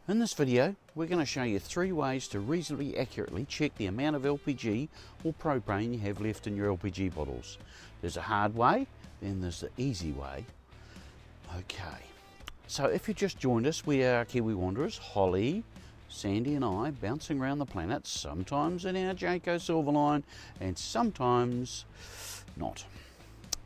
In this video, we're going to show you 3 ways to reasonably accurately check the amount of LPG or propane you have left in your LPG bottles. There's a hard way, then there's the easy way. Okay, so if you just joined us, we are Kiwi Wanderers, Holly, Sandy and I, bouncing around the planet, sometimes in our Jayco Silverline and sometimes not.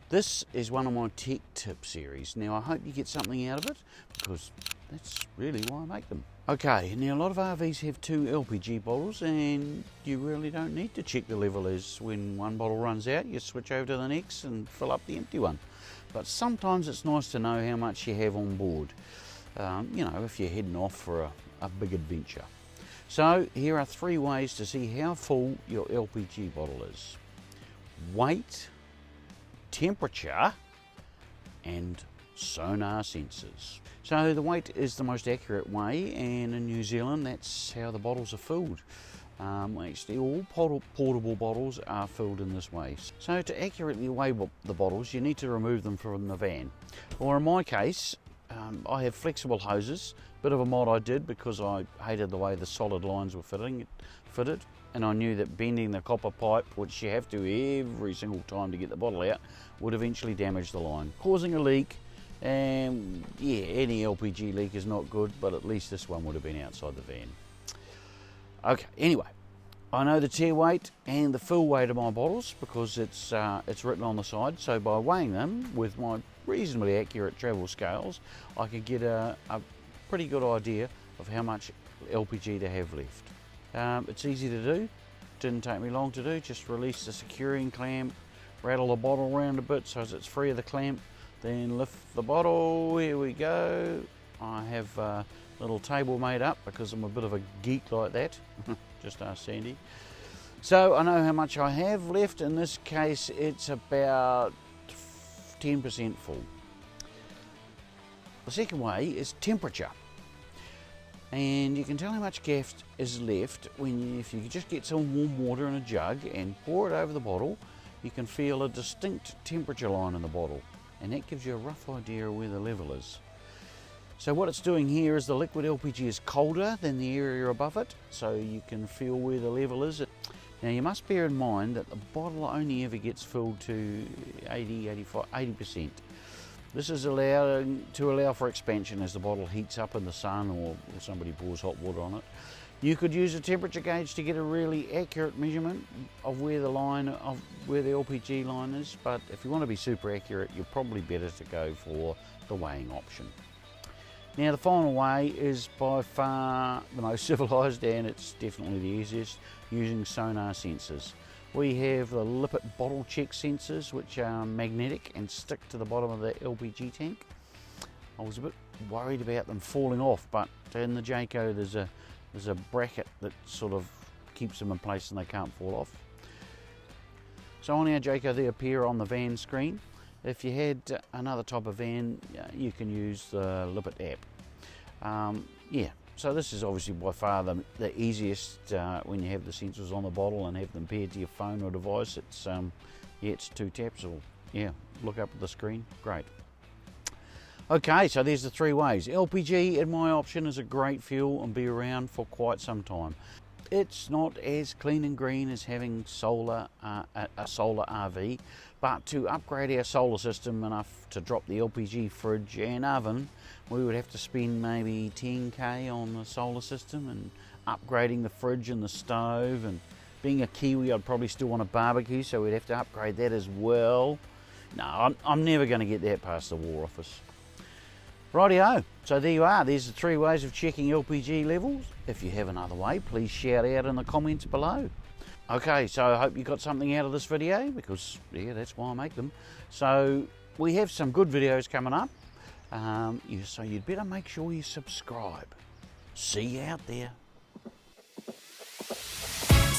This is one of my tech tip series. Now I hope you get something out of it, because that's really why I make them. Okay, now a lot of RVs have 2 LPG bottles and you really don't need to check the level, as when one bottle runs out you switch over to the next and fill up the empty one. But sometimes it's nice to know how much you have on board, you know, if you're heading off for a big adventure. So here are 3 ways to see how full your LPG bottle is. Weight, temperature and sonar sensors. So the weight is the most accurate way, and in New Zealand that's how the bottles are filled. Actually all portable bottles are filled in this way. So to accurately weigh the bottles you need to remove them from the van, or in my case I have flexible hoses. Bit of a mod I did because I hated the way the solid lines were fitted, and I knew that bending the copper pipe, which you have to every single time to get the bottle out, would eventually damage the line, causing a leak. And yeah, any LPG leak is not good, but at least this one would have been outside the van. Okay, anyway, I know the tear weight and the fill weight of my bottles because it's written on the side. So by weighing them with my reasonably accurate travel scales, I could get a pretty good idea of how much LPG to have left. It's easy to do, didn't take me long to do. Just release the securing clamp, rattle the bottle around a bit so as it's free of the clamp, then lift the bottle. Here we go. I have a little table made up because I'm a bit of a geek like that. Just ask Sandy. So I know how much I have left. In this case it's about 10% full. The second way is temperature, and you can tell how much gas is left if you just get some warm water in a jug and pour it over the bottle. You can feel a distinct temperature line in the bottle, and that gives you a rough idea of where the level is. So what it's doing here is the liquid LPG is colder than the area above it, so you can feel where the level is. Now you must bear in mind that the bottle only ever gets filled to 80%. This is to allow for expansion as the bottle heats up in the sun or somebody pours hot water on it. You could use a temperature gauge to get a really accurate measurement of where the LPG line is, but if you want to be super accurate, you're probably better to go for the weighing option. Now the final way is by far the most civilised, and it's definitely the easiest, using sonar sensors. We have the Lippert bottle check sensors, which are magnetic and stick to the bottom of the LPG tank. I was a bit worried about them falling off, but in the Jayco there's a bracket that sort of keeps them in place and they can't fall off. So on our Jayco they appear on the van screen. If you had another type of van, you can use the Lippert app. Yeah, so this is obviously by far the easiest when you have the sensors on the bottle and have them paired to your phone or device. It's yeah, it's 2 taps, or yeah, look up at the screen. Great. Okay, so there's the 3 ways. LPG, in my option, is a great fuel and be around for quite some time. It's not as clean and green as having a solar RV, but to upgrade our solar system enough to drop the LPG fridge and oven, we would have to spend maybe 10k on the solar system and upgrading the fridge and the stove. And being a Kiwi, I'd probably still want a barbecue, so we'd have to upgrade that as well. No, I'm never going to get that past the War Office. Rightio, so there you are. There's the 3 ways of checking LPG levels. If you have another way, please shout out in the comments below. Okay, so I hope you got something out of this video, because yeah, that's why I make them. So we have some good videos coming up, so you'd better make sure you subscribe. See you out there.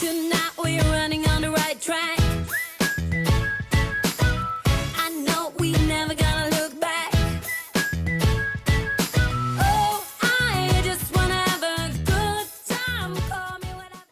Tonight we're running on the right track.